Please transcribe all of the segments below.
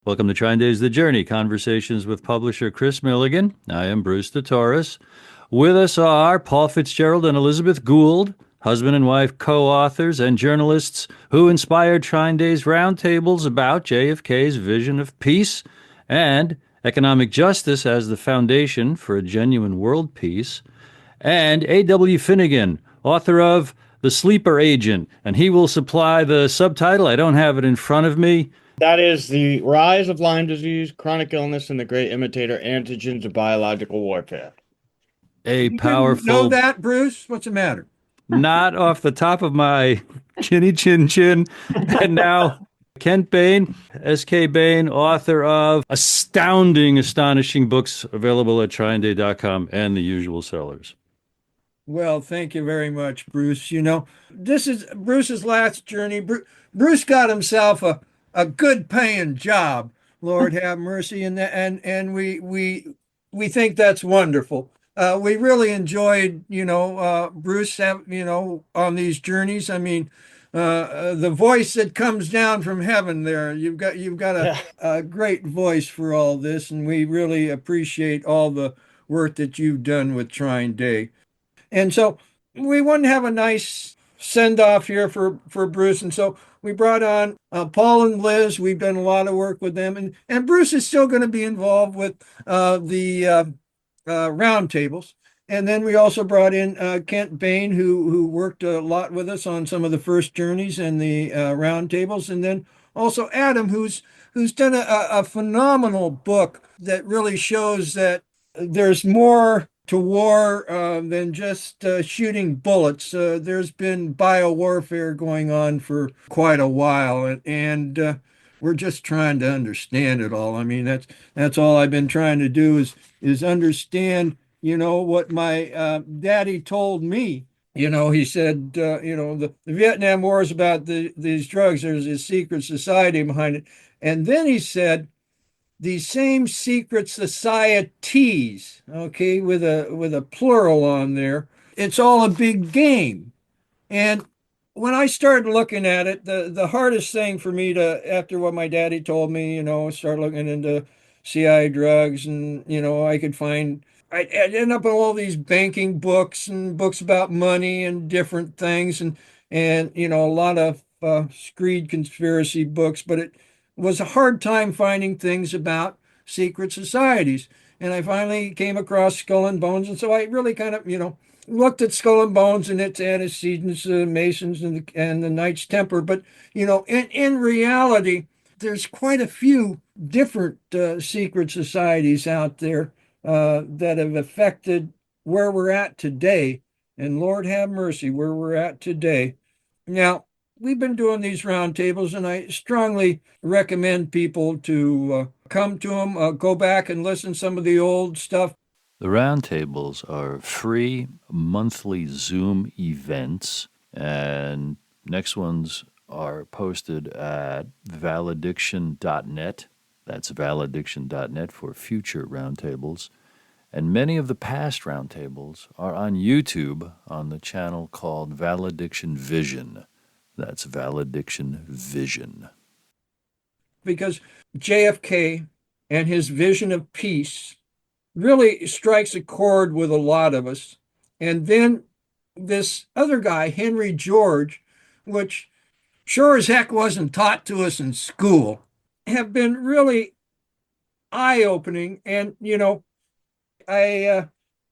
Welcome to TrineDay's The Journey, conversations with publisher Kris Millegan. I am Bruce de Torres. With us are Paul Fitzgerald and Elizabeth Gould, husband and wife co-authors and journalists who inspired TrineDay's roundtables about JFK's vision of peace and economic justice as the foundation for a genuine world peace. And A.W. Finnegan, author of The Sleeper Agent, and he will supply the subtitle. I don't have it in front of me. That is The Rise of Lyme Disease, Chronic Illness, and the Great Imitator Antigens of Biological Warfare. A You didn't know powerful, that, Bruce? What's the matter? not off the top of my chinny chin chin. And now, Kent Bain, S.K. Bain, author of astonishing books available at TrineDay.com and the usual sellers. Well, thank you very much, Bruce. You know, this is Bruce's last journey. Bruce got himself a good paying job. Lord have mercy, and we think that's wonderful. We really enjoyed, Bruce, on these journeys. I mean, the voice that comes down from heaven there. You've got a great voice for all this, and we really appreciate all the work that you've done with TrineDay. And so we wanted to have a nice send off here for Bruce. And so we brought on Paul and Liz. We've done a lot of work with them. And Bruce is still going to be involved with the roundtables. And then we also brought in Kent Bain, who worked a lot with us on some of the first journeys and the roundtables. And then also Adam, who's done a phenomenal book that really shows that there's more to war than just shooting bullets. There's been biowarfare going on for quite a while, and we're just trying to understand it all. I mean, that's all I've been trying to do is understand, what my daddy told me. He said, the Vietnam War is about these drugs. There's a secret society behind it. And then he said, these same secret societies, okay, with a plural on there, it's all a big game. And when I started looking at it, the hardest thing for me after what my daddy told me, start looking into CI drugs, and I'd end up in all these banking books and books about money and different things, and a lot of screed conspiracy books, but it was a hard time finding things about secret societies. And I finally came across Skull and Bones. And so I really kind of, looked at Skull and Bones and its antecedents, Masons and the Knights Templar. But, in reality, there's quite a few different secret societies out there that have affected where we're at today. And Lord have mercy, where we're at today. Now, we've been doing these roundtables, and I strongly recommend people to come to them, go back and listen to some of the old stuff. The roundtables are free monthly Zoom events, and next ones are posted at valediction.net. That's valediction.net for future roundtables. And many of the past roundtables are on YouTube on the channel called Valediction Vision. That's Valediction Vision. Because JFK and his vision of peace really strikes a chord with a lot of us. And then this other guy, Henry George, which sure as heck wasn't taught to us in school, have been really eye-opening. And, I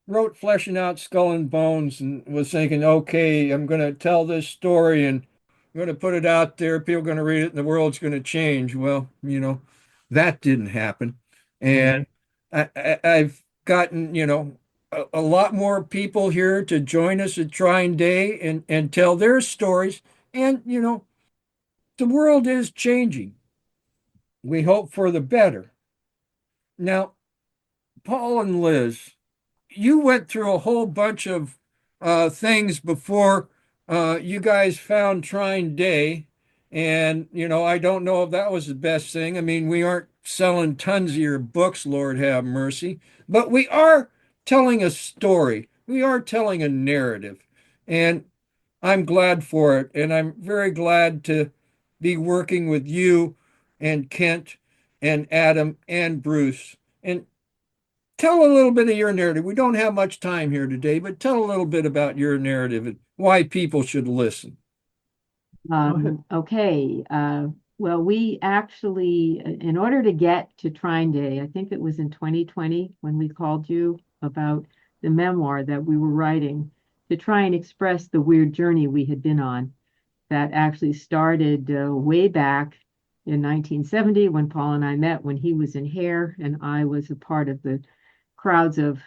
wrote Fleshing Out Skull and Bones and was thinking, okay, I'm going to tell this story and I'm going to put it out there. People are going to read it and the world's going to change. Well, that didn't happen. And I've gotten, a lot more people here to join us at TrineDay and tell their stories. And, the world is changing. We hope for the better. Now, Paul and Liz, you went through a whole bunch of things before you guys found TrineDay. And, I don't know if that was the best thing. I mean, we aren't selling tons of your books, Lord have mercy, but we are telling a story. We are telling a narrative. And I'm glad for it. And I'm very glad to be working with you and Kent and Adam and Bruce. And tell a little bit of your narrative. We don't have much time here today, but tell a little bit about your narrative and why people should listen. Okay. Well, we actually, in order to get to TrineDay, I think it was in 2020 when we called you about the memoir that we were writing to try and express the weird journey we had been on that actually started way back in 1970 when Paul and I met, when he was in hair and I was a part of the crowds of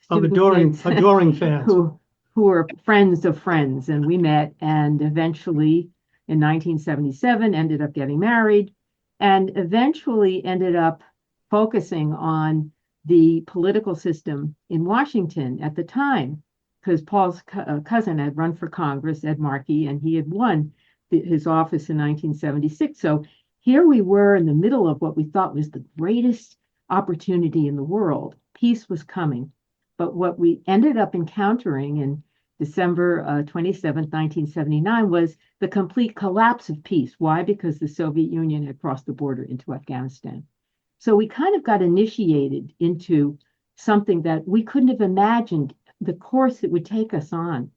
adoring fans who were friends of friends. And we met and eventually in 1977 ended up getting married and eventually ended up focusing on the political system in Washington at the time, because Paul's cousin had run for Congress, Ed Markey, and he had won his office in 1976. So here we were in the middle of what we thought was the greatest opportunity in the world. Peace was coming. But what we ended up encountering in December 27th, 1979, was the complete collapse of peace. Why? Because the Soviet Union had crossed the border into Afghanistan. So we kind of got initiated into something that we couldn't have imagined the course it would take us on.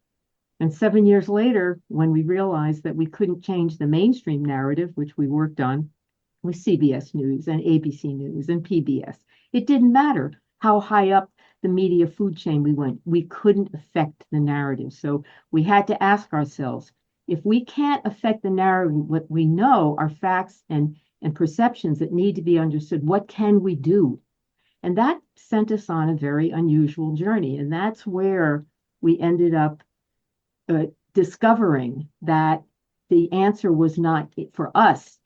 And 7 years later, when we realized that we couldn't change the mainstream narrative, which we worked on with CBS News and ABC News and PBS, it didn't matter how high up the media food chain we went, we couldn't affect the narrative. So we had to ask ourselves, if we can't affect the narrative, what we know are facts and perceptions that need to be understood, what can we do? And that sent us on a very unusual journey. And that's where we ended up discovering that the answer was not for us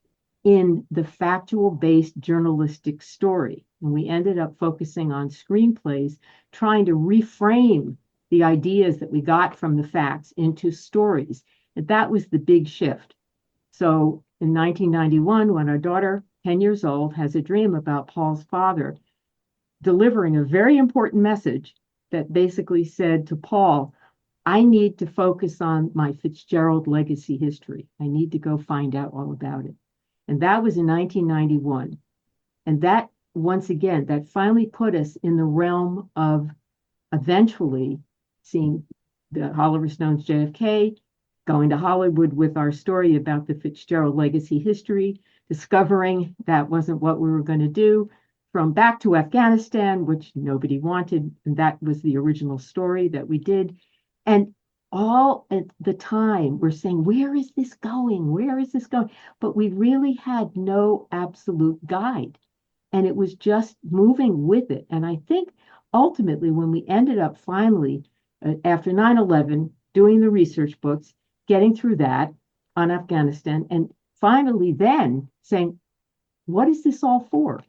in the factual-based journalistic story. And we ended up focusing on screenplays, trying to reframe the ideas that we got from the facts into stories. And that was the big shift. So in 1991, when our daughter, 10 years old, has a dream about Paul's father delivering a very important message that basically said to Paul, I need to focus on my Fitzgerald legacy history. I need to go find out all about it. And that was in 1991. And that, once again, that finally put us in the realm of eventually seeing the Oliver Stone's JFK, going to Hollywood with our story about the Fitzgerald legacy history, discovering that wasn't what we were going to do, from back to Afghanistan, which nobody wanted. And that was the original story that we did. And all at the time, we're saying, where is this going? Where is this going? But we really had no absolute guide. And it was just moving with it. And I think ultimately, when we ended up finally, after 9/11, doing the research books, getting through that on Afghanistan, and finally then saying, what is this all for?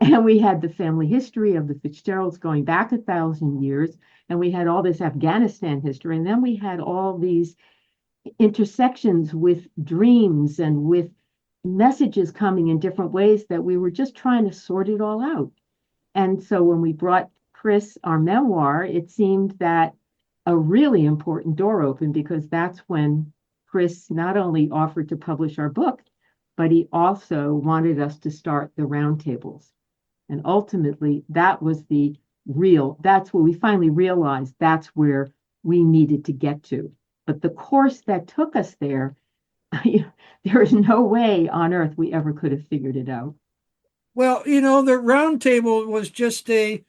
And we had the family history of the Fitzgeralds going back 1,000 years, and we had all this Afghanistan history, and then we had all these intersections with dreams and with messages coming in different ways that we were just trying to sort it all out. And so when we brought Kris our memoir, it seemed that a really important door opened, because that's when Kris not only offered to publish our book, but he also wanted us to start the roundtables. And ultimately, that was that's where we finally realized that's where we needed to get to. But the course that took us there, there is no way on earth we ever could have figured it out. Well, the roundtable was just the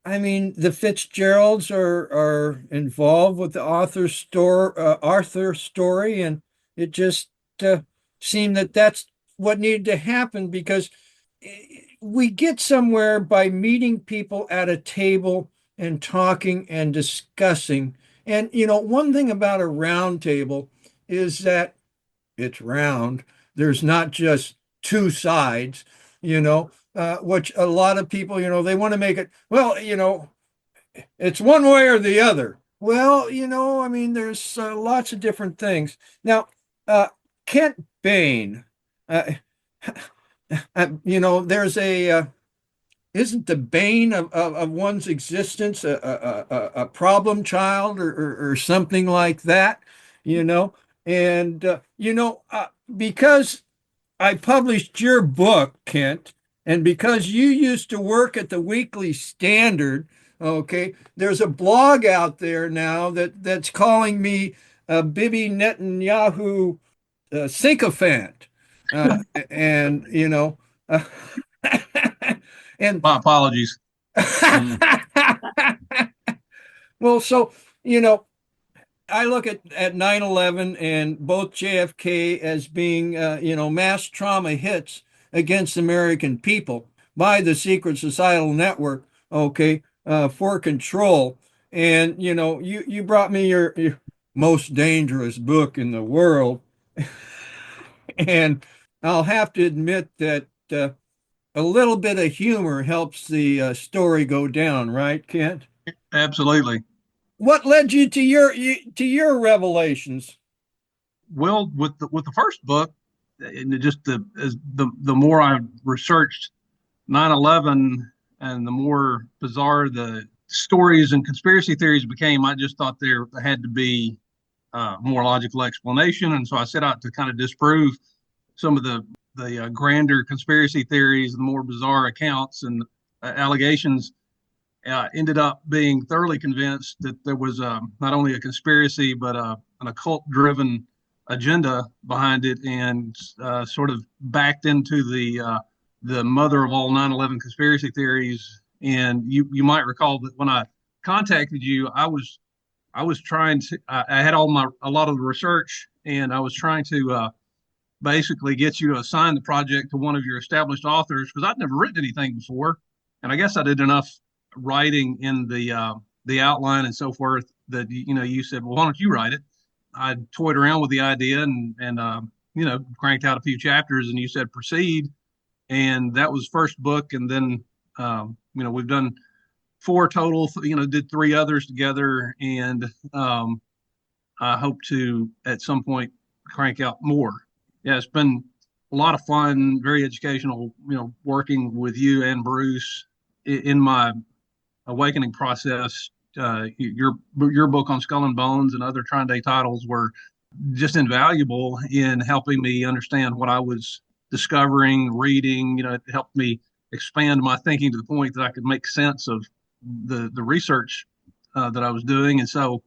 Fitzgeralds are involved with the Arthur story, and it just seemed that that's what needed to happen, because we get somewhere by meeting people at a table and talking and discussing. And, one thing about a round table is that it's round. There's not just two sides, which a lot of people, they want to make it, well, it's one way or the other. Well, there's lots of different things. Now, Kent Bain, there's isn't the bane of one's existence a problem child or something like that, and because I published your book, Kent, And because you used to work at the Weekly Standard, okay, there's a blog out there now that's calling me Bibi Netanyahu sycophant. And, you know, and My apologies. well, so, you know, I look at 9/11 and both JFK as being, mass trauma hits against the American people by the secret societal network, okay, for control. And, you brought me your most dangerous book in the world. And I'll have to admit that a little bit of humor helps the story go down, right, Kent? Absolutely. What led you to your revelations? Well, with the first book, and just the more I researched 9/11 and the more bizarre the stories and conspiracy theories became, I just thought there had to be a more logical explanation, and so I set out to kind of disprove some of the grander conspiracy theories, the more bizarre accounts and allegations. Ended up being thoroughly convinced that there was not only a conspiracy but an occult-driven agenda behind it, and sort of backed into the mother of all 9/11 conspiracy theories. And you might recall that when I contacted you, I was trying to I had a lot of the research, and I was trying to basically get you to assign the project to one of your established authors, because I'd never written anything before, and I guess I did enough writing in the outline and so forth that you said, well, why don't you write it? I toyed around with the idea and cranked out a few chapters, and you said proceed, and that was first book. And then we've done 4 total, did 3 others together, and I hope to at some point crank out more. Yeah, it's been a lot of fun, very educational, working with you and Bruce in my awakening process. Your book on Skull and Bones and other TrineDay titles were just invaluable in helping me understand what I was discovering, reading. It helped me expand my thinking to the point that I could make sense of the research that I was doing. And so,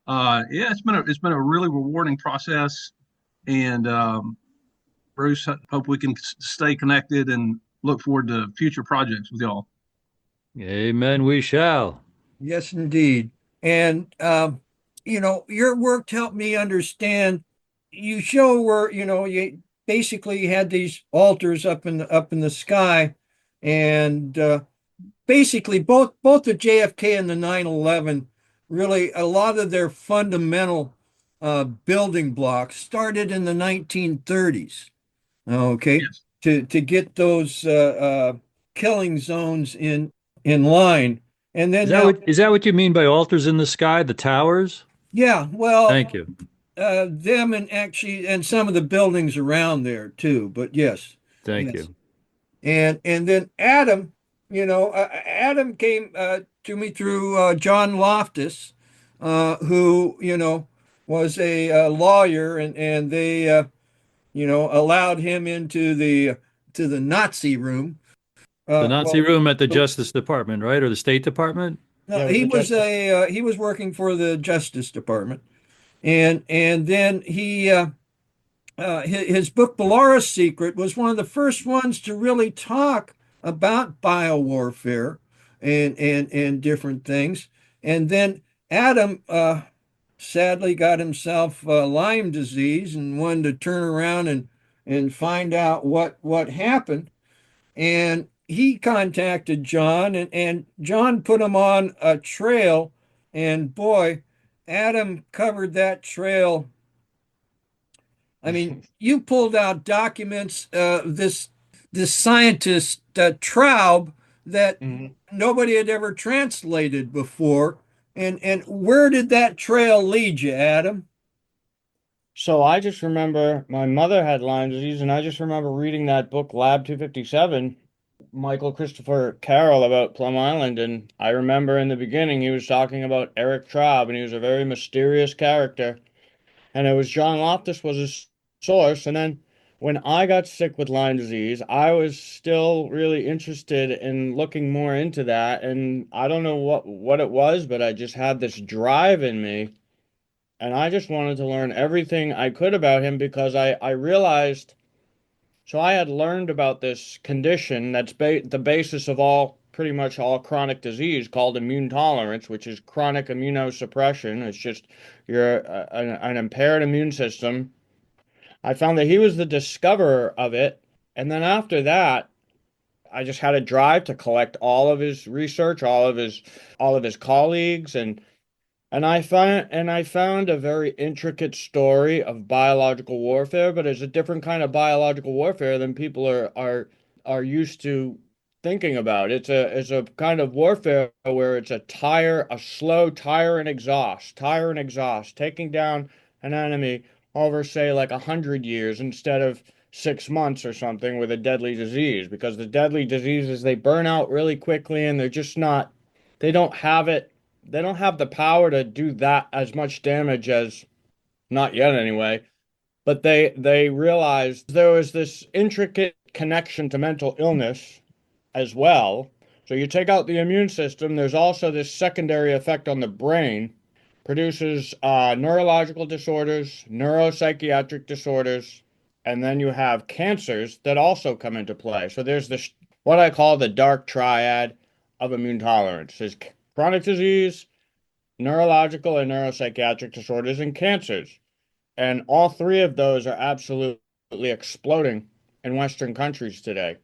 it's been a really rewarding process. And Bruce, hope we can stay connected and look forward to future projects with y'all. Amen, we shall. Yes, indeed. And your work helped me understand. You show where you basically had these altars up in the sky, and basically both the JFK and the 9/11, really a lot of their fundamental building blocks started in the 1930s. Okay, Yes. to get those killing zones in line. And then Is that what you mean by altars in the sky, the towers? yeah, well, Thank you. them and some of the buildings around there too. But yes, Thank yes. you. And then Adam, Adam came to me through John Loftus, who was a lawyer, and they allowed him into the Nazi room. The Nazi Well, room at the Justice Department, right? Or the State Department? no, Yeah, he the was Justice. he was working for the Justice Department, and then he his book Belarus Secret was one of the first ones to really talk about biowarfare and different things. And then Adam sadly got himself Lyme disease and wanted to turn around and find out what happened. And he contacted John, and John put him on a trail. And boy, Adam covered that trail. I mean, you pulled out documents, this scientist Traub, that Mhm. nobody had ever translated before. And where did that trail lead you, Adam? So I just remember my mother had Lyme disease, and I just remember reading that book, Lab 257, Michael Christopher Carroll, about Plum Island. And I remember in the beginning he was talking about Eric Traub, and he was a very mysterious character. And it was John Loftus was his source. And then when I got sick with Lyme disease, I was still really interested in looking more into that. And I don't know what it was, but I just had this drive in me. And I just wanted to learn everything I could about him because I realized, so I had learned about this condition that's the basis of pretty much all chronic disease called immune tolerance, which is chronic immunosuppression. It's just an impaired immune system. I found that he was the discoverer of it. And then after that, I just had a drive to collect all of his research, all of his colleagues, and I found a very intricate story of biological warfare, but it's a different kind of biological warfare than people are used to thinking about. It's a kind of warfare where it's a slow tire and exhaust, taking down an enemy over, say, like 100 years instead of 6 months or something with a deadly disease. Because the deadly diseases, they burn out really quickly and they're just not, they don't have it, they don't have the power to do that as much damage as, not yet anyway. But they realized there was this intricate connection to mental illness as well. So you take out the immune system, there's also this secondary effect on the brain, produces neurological disorders, neuropsychiatric disorders, and then you have cancers that also come into play. So there's this, what I call the dark triad of immune tolerance. There's chronic disease, neurological and neuropsychiatric disorders, and cancers. And all three of those are absolutely exploding in Western countries today.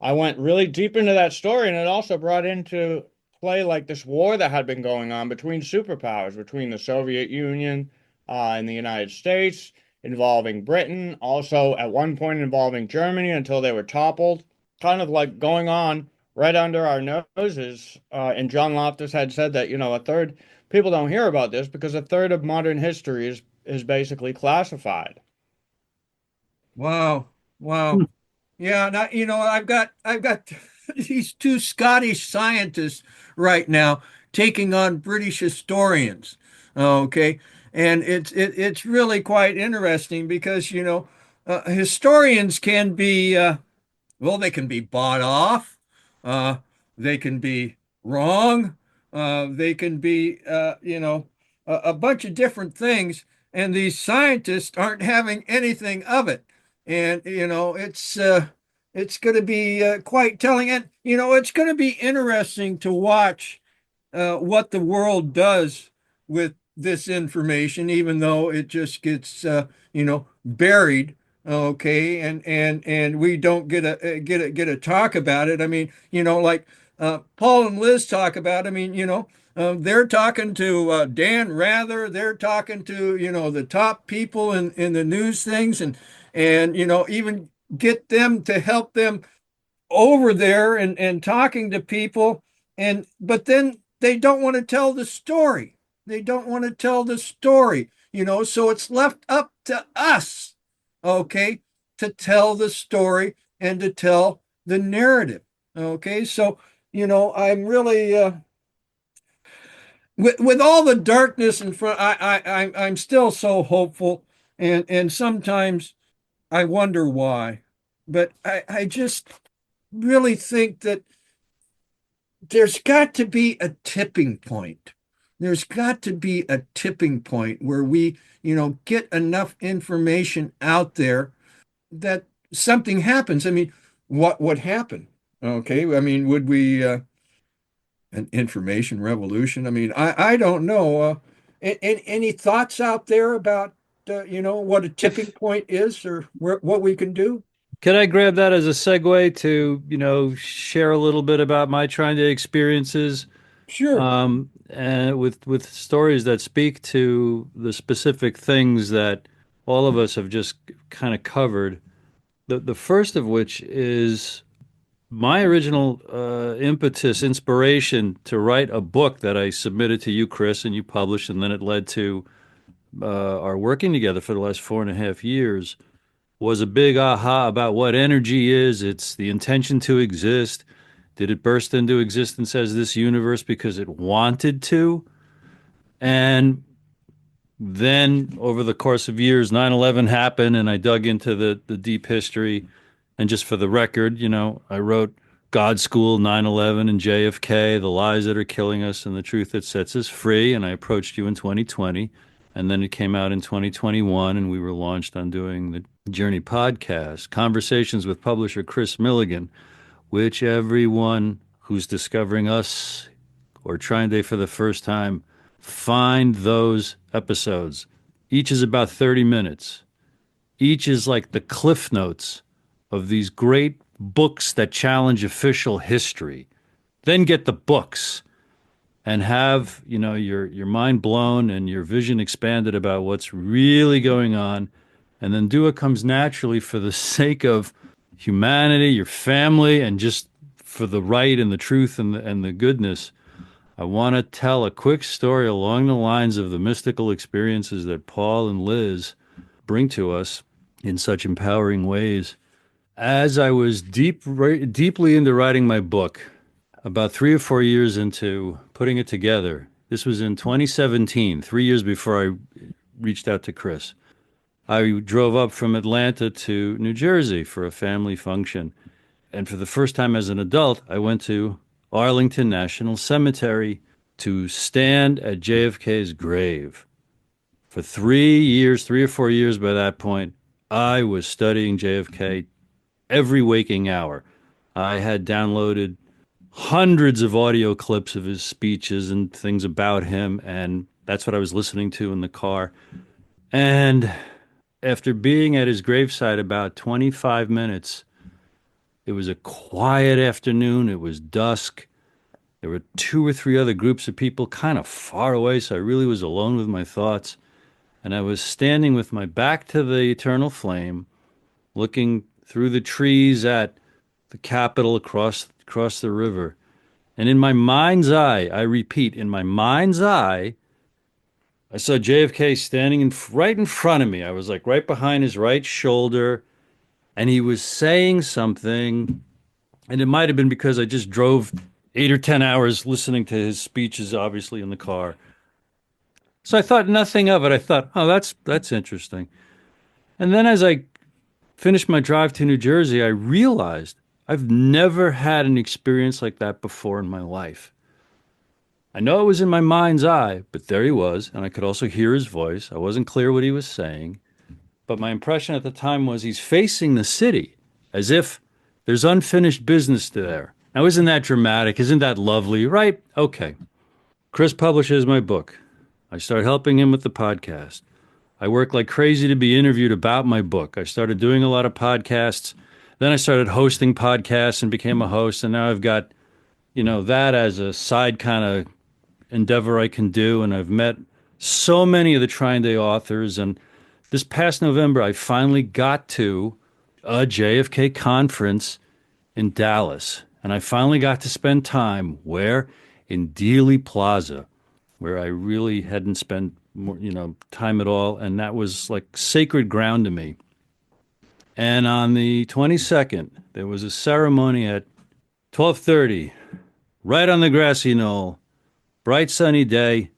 I went really deep into that story, and it also brought into play like this war that had been going on between superpowers, between the Soviet Union and the United States, involving Britain, also at one point involving Germany until they were toppled, kind of like going on right under our noses. And John Loftus had said that, a third, people don't hear about this because a third of modern history is basically classified. Wow. Wow. Yeah, now, I've got these two Scottish scientists right now taking on British historians. Okay, and it's really quite interesting because historians can be well, they can be bought off, uh, they can be wrong, they can be a bunch of different things, and these scientists aren't having anything of it. And it's going to be quite telling, and it's going to be interesting to watch what the world does with this information, even though it just gets buried. Okay, and we don't get a talk about it. I mean, like Paul and Liz talk about. I mean, they're talking to Dan Rather. They're talking to the top people in the news things, and even get them to help them over there and talking to people, but then they don't want to tell the story. They don't want to tell the story, so it's left up to us, okay, to tell the story and to tell the narrative. Okay, so I'm really with all the darkness in front, I'm still so hopeful, and sometimes I wonder why, but I just really think that there's got to be a tipping point. There's got to be a tipping point where we, get enough information out there that something happens. I mean, what would happen? Okay, I mean, would we an information revolution? I mean, I don't know. Any thoughts out there about what a tipping point is or what we can do? Can I grab that as a segue to, share a little bit about my TrineDay experiences, Sure. and with stories that speak to the specific things that all of us have just kind of covered. The first of which is my original inspiration to write a book that I submitted to you, Kris, and you published, and then it led to our working together for the last 4.5 years. Was a big aha about what energy is. It's the intention to exist. Did it burst into existence as this universe because it wanted to? And then over the course of years, 9/11 happened, and I dug into the deep history. And just for the record, I wrote God School, 9/11, and JFK, the lies that are killing us and the truth that sets us free. And I approached you in 2020, and then it came out in 2021, and we were launched on doing the Journey podcast, Conversations with Publisher Kris Millegan, which everyone who's discovering us or TrineDay for the first time, find those episodes. Each is about 30 minutes. Each is like the cliff notes of these great books that challenge official history. Then get the books and have, your mind blown and your vision expanded about what's really going on. And then do what comes naturally for the sake of humanity, your family, and just for the right and the truth and the goodness. I want to tell a quick story along the lines of the mystical experiences that Paul and Liz bring to us in such empowering ways. As I was deeply into writing my book, about 3 or 4 years into putting it together, this was in 2017, 3 years before I reached out to Kris. I drove up from Atlanta to New Jersey for a family function. And for the first time as an adult, I went to Arlington National Cemetery to stand at JFK's grave. For 3 years, 3 or 4 years by that point, I was studying JFK every waking hour. I had downloaded hundreds of audio clips of his speeches and things about him, and that's what I was listening to in the car. And after being at his graveside about 25 minutes, it was a quiet afternoon. It was dusk. There were 2 or 3 other groups of people kind of far away, so I really was alone with my thoughts. And I was standing with my back to the eternal flame, looking through the trees at the Capitol across the river. And in my mind's eye, I repeat, in my mind's eye, I saw JFK standing right in front of me. I was like right behind his right shoulder. And he was saying something, and it might have been because I just drove 8 or 10 hours listening to his speeches, obviously, in the car. So I thought nothing of it. I thought, oh, that's interesting. And then as I finished my drive to New Jersey, I realized I've never had an experience like that before in my life. I know it was in my mind's eye, but there he was, and I could also hear his voice. I wasn't clear what he was saying. But my impression at the time was he's facing the city as if there's unfinished business there. Now, isn't that dramatic? Isn't that lovely? Right? Okay. Kris publishes my book. I start helping him with the podcast. I work like crazy to be interviewed about my book. I started doing a lot of podcasts. Then I started hosting podcasts and became a host. And now I've got, that as a side kind of endeavor I can do. And I've met so many of the TrineDay authors. And this past November, I finally got to a JFK conference in Dallas. And I finally got to spend time where? In Dealey Plaza, where I really hadn't spent more, time at all. And that was like sacred ground to me. And on the 22nd, there was a ceremony at 12:30, right on the grassy knoll, bright sunny day.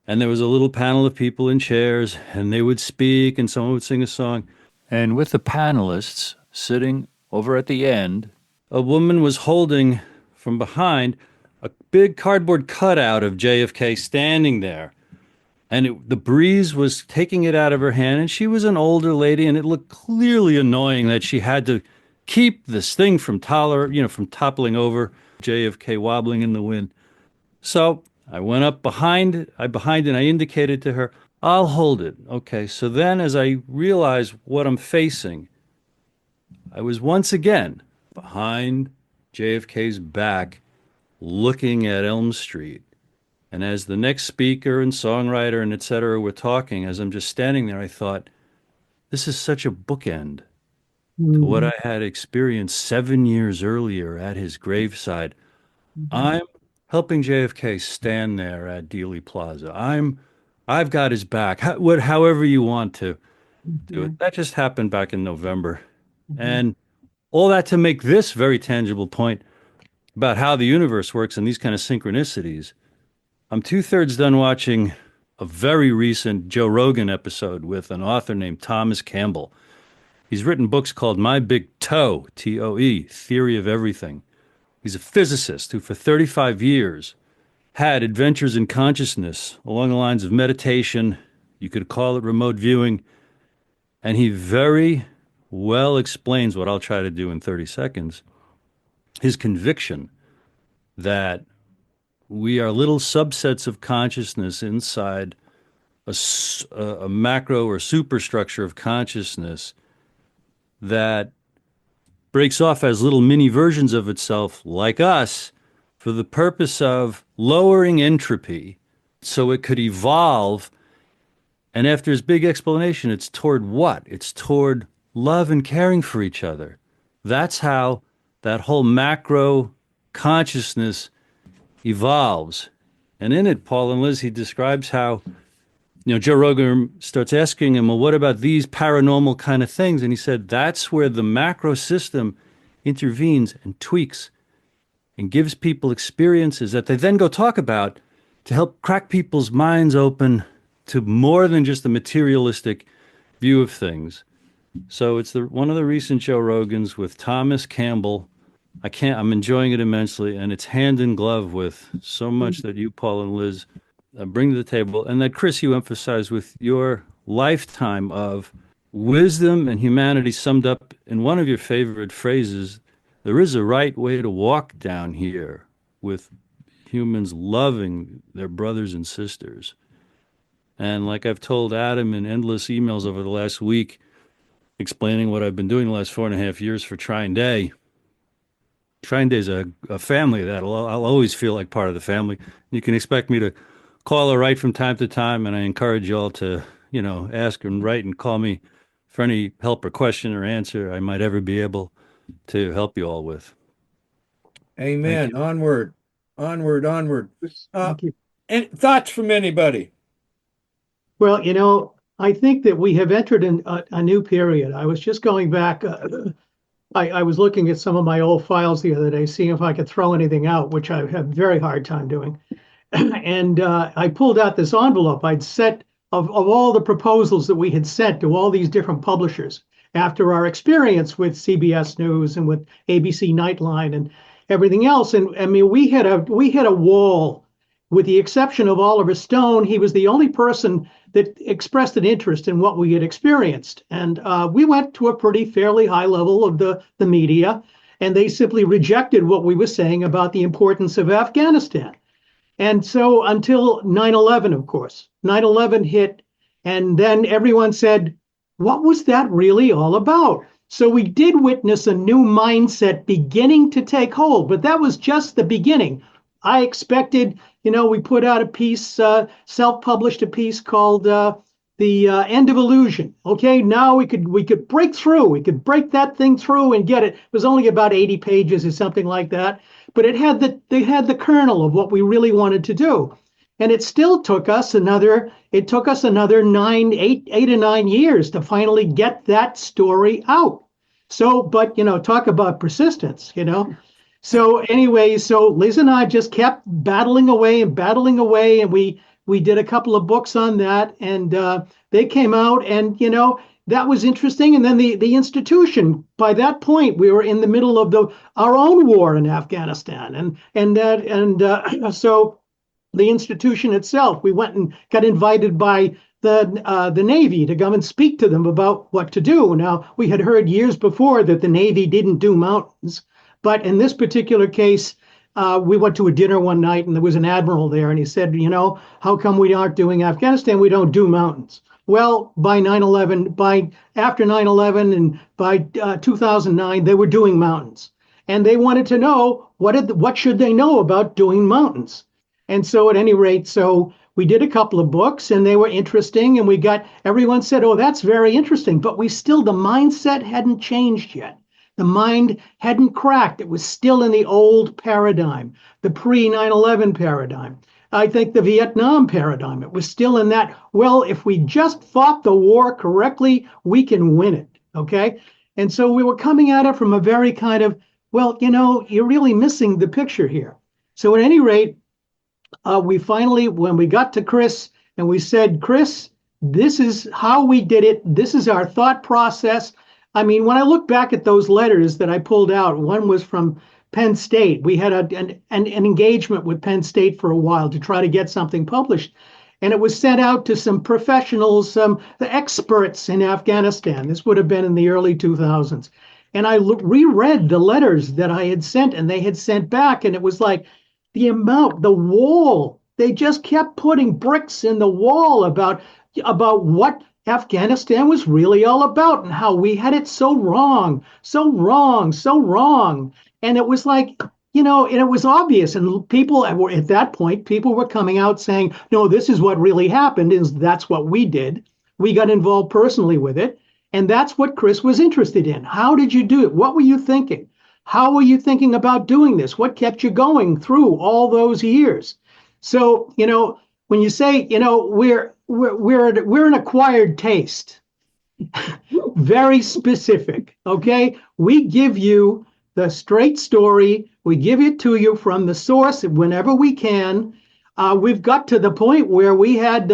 And there was a little panel of people in chairs, and they would speak, and someone would sing a song. And with the panelists sitting over at the end, a woman was holding from behind a big cardboard cutout of JFK standing there. And the breeze was taking it out of her hand, and she was an older lady, and it looked clearly annoying that she had to keep this thing from toppling over, JFK wobbling in the wind. So I went up behind and I indicated to her, I'll hold it. Okay, so then as I realized what I'm facing, I was once again behind JFK's back, looking at Elm Street. And as the next speaker and songwriter and et cetera were talking, as I'm just standing there, I thought, this is such a bookend to what I had experienced 7 years earlier at his graveside. I'm helping JFK stand there at Dealey Plaza. I've got his back. However you want to do it. That just happened back in November. And all that to make this very tangible point about how the universe works and these kind of synchronicities. I'm 2/3 done watching a very recent Joe Rogan episode with an author named Thomas Campbell. He's written books called My Big Toe, Toe, Theory of Everything. He's a physicist who for 35 years had adventures in consciousness along the lines of meditation. You could call it remote viewing. And he very well explains what I'll try to do in 30 seconds. His conviction that we are little subsets of consciousness inside a macro or superstructure of consciousness that breaks off as little mini versions of itself, like us, for the purpose of lowering entropy so it could evolve. And after his big explanation, it's toward what? It's toward love and caring for each other. That's how that whole macro consciousness evolves. And in it, Paul and Liz, he describes how, Joe Rogan starts asking him, well, what about these paranormal kind of things? And he said, that's where the macro system intervenes and tweaks and gives people experiences that they then go talk about to help crack people's minds open to more than just the materialistic view of things. So it's one of the recent Joe Rogans with Thomas Campbell. I'm enjoying it immensely, and it's hand in glove with so much that you, Paul and Liz, bring to the table, and that, Chris, you emphasize with your lifetime of wisdom and humanity summed up in one of your favorite phrases. There is a right way to walk down here, with humans loving their brothers and sisters. And like I've told Adam in endless emails over the last week, explaining what I've been doing the last 4.5 years for TrineDay. TrineDay is a family that I'll always feel like part of the family. You can expect me to call or write from time to time, and I encourage you all to, ask and write and call me for any help or question or answer I might ever be able to help you all with. Amen. Onward. Thank you. And thoughts from anybody? Well, I think that we have entered a new period. I was just going back. I was looking at some of my old files the other day, seeing if I could throw anything out, which I have a very hard time doing. And I pulled out this envelope I'd set of all the proposals that we had sent to all these different publishers after our experience with CBS News and with ABC Nightline and everything else. And I mean, we had a wall. With the exception of Oliver Stone, he was the only person that expressed an interest in what we had experienced. And we went to a pretty fairly high level of the media, and they simply rejected what we were saying about the importance of Afghanistan. And so until 9/11, of course, 9/11 hit, and then everyone said, what was that really all about? So we did witness a new mindset beginning to take hold, but that was just the beginning. I expected, we put out a piece, self-published a piece called The End of Illusion. Okay, now we could break through. We could break that thing through and get it. It was only about 80 pages or something like that, but they had the kernel of what we really wanted to do. And it still took us another 8 or 9 years to finally get that story out. So, but talk about persistence, So anyway, so Liz and I just kept battling away, and we did a couple of books on that, and they came out, and that was interesting. And then the institution, by that point, we were in the middle of our own war in Afghanistan, so the institution itself, we went and got invited by the Navy to come and speak to them about what to do. Now, we had heard years before that the Navy didn't do mountains. But in this particular case, we went to a dinner one night, and there was an admiral there, and he said, how come we aren't doing Afghanistan? We don't do mountains. Well, after 9/11 and by 2009, they were doing mountains, and they wanted to know what should they know about doing mountains. And so at any rate, so we did a couple of books, and they were interesting, and everyone said, oh, that's very interesting, but the mindset hadn't changed yet. The mind hadn't cracked. It was still in the old paradigm, the pre-9/11 paradigm. I think the Vietnam paradigm, it was still in that, well, if we just fought the war correctly, we can win it, okay? And so we were coming at it from a very kind of, well, you're really missing the picture here. So at any rate, we finally, when we got to Chris And we said, Kris, this is how we did it. This is our thought process. I mean, when I look back at those letters that I pulled out, one was from Penn State. We had an engagement with Penn State for a while to try to get something published. And it was sent out to some professionals, the experts in Afghanistan. This would have been in the early 2000s. And I reread the letters that I had sent and they had sent back. And it was like the wall, they just kept putting bricks in the wall about what Afghanistan was really all about and how we had it so wrong, so wrong, so wrong. And it was like, and it was obvious. And people at that point, people were coming out saying, no, this is what really happened, is that's what we did. We got involved personally with it. And that's what Kris was interested in. How did you do it? What were you thinking? How were you thinking about doing this? What kept you going through all those years? So, when you say, we're an acquired taste, very specific, okay? We give you the straight story. We give it to you from the source whenever we can. We've got to the point where we had,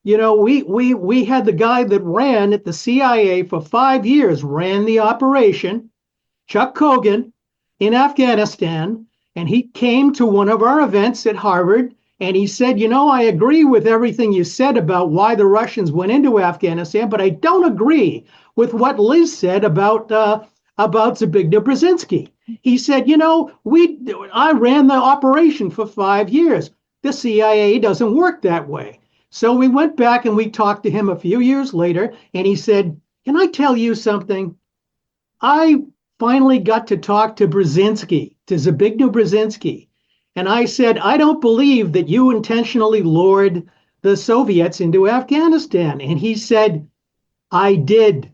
we had the guy that ran at the CIA for 5 years, ran the operation, Chuck Cogan, in Afghanistan, and he came to one of our events at Harvard, and he said, I agree with everything you said about why the Russians went into Afghanistan, but I don't agree with what Liz said about Zbigniew Brzezinski. He said, I ran the operation for 5 years. The CIA doesn't work that way. So we went back and we talked to him a few years later, and he said, can I tell you something? I finally got to talk to Zbigniew Brzezinski. And I said, I don't believe that you intentionally lured the Soviets into Afghanistan. And he said, I did.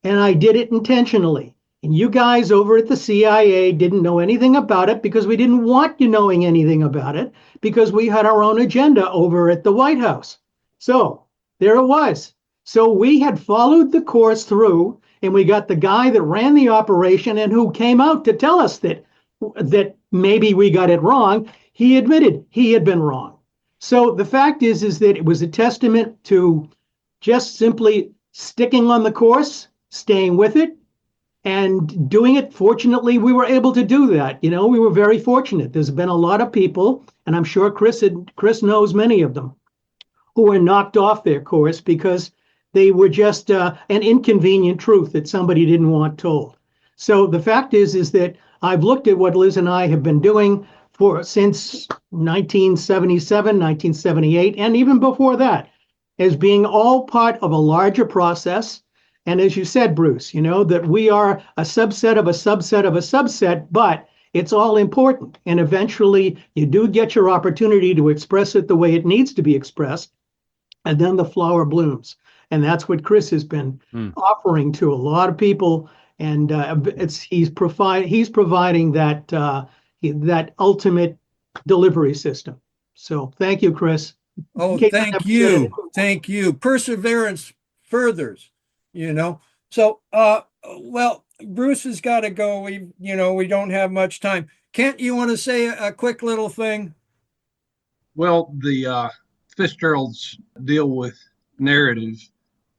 And I did it intentionally. And you guys over at the CIA didn't know anything about it because we didn't want you knowing anything about it because we had our own agenda over at the White House. So there it was. So we had followed the course through, and we got the guy that ran the operation and who came out to tell us that maybe we got it wrong. He admitted he had been wrong. So the fact is that it was a testament to just simply sticking on the course, staying with it, and doing it. Fortunately, we were able to do that. We were very fortunate. There's been a lot of people, and I'm sure Kris knows many of them, who were knocked off their course because they were just an inconvenient truth that somebody didn't want told. So the fact is that I've looked at what Liz and I have been doing since 1977, 1978, and even before that, as being all part of a larger process. And as you said, Bruce, that we are a subset of a subset of a subset, but it's all important. And eventually you do get your opportunity to express it the way it needs to be expressed. And then the flower blooms. And that's what Kris has been offering to a lot of people. And he's providing that ultimate delivery system. So thank you, Kris. Oh, thank you. Thank you. Perseverance furthers, So, well, Bruce has got to go. We don't have much time. Kent, you want to say a quick little thing? Well, the Fitzgeralds deal with narrative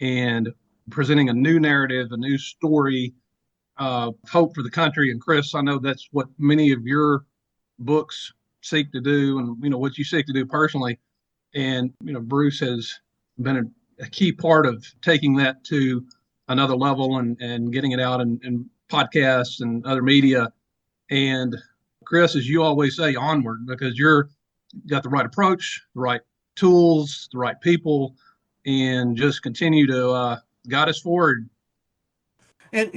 and presenting a new narrative, a new story, hope for the country. And Kris, I know that's what many of your books seek to do, and what you seek to do personally. And Bruce has been a key part of taking that to another level and getting it out in podcasts and other media. And Kris, as you always say, onward, because you're got the right approach, the right tools, the right people, and just continue to guide us forward. And,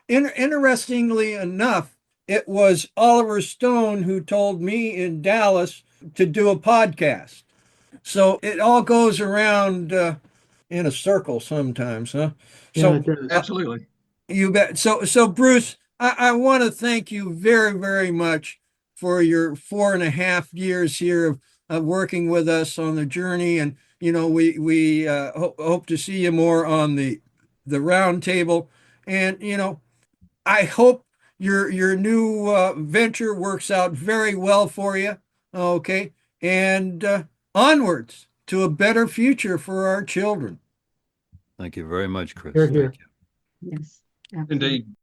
interestingly enough, it was Oliver Stone who told me in Dallas to do a podcast. So it all goes around in a circle sometimes, huh? Yeah, So absolutely. You bet. So Bruce, I want to thank you very, very much for your 4.5 years here of working with us on the journey. And, we hope to see you more on the roundtable. And, I hope your new venture works out very well for you. Okay. And onwards. to a better future for our children. Thank you very much, Kris. Here, here. Thank you. Yes, absolutely. Indeed.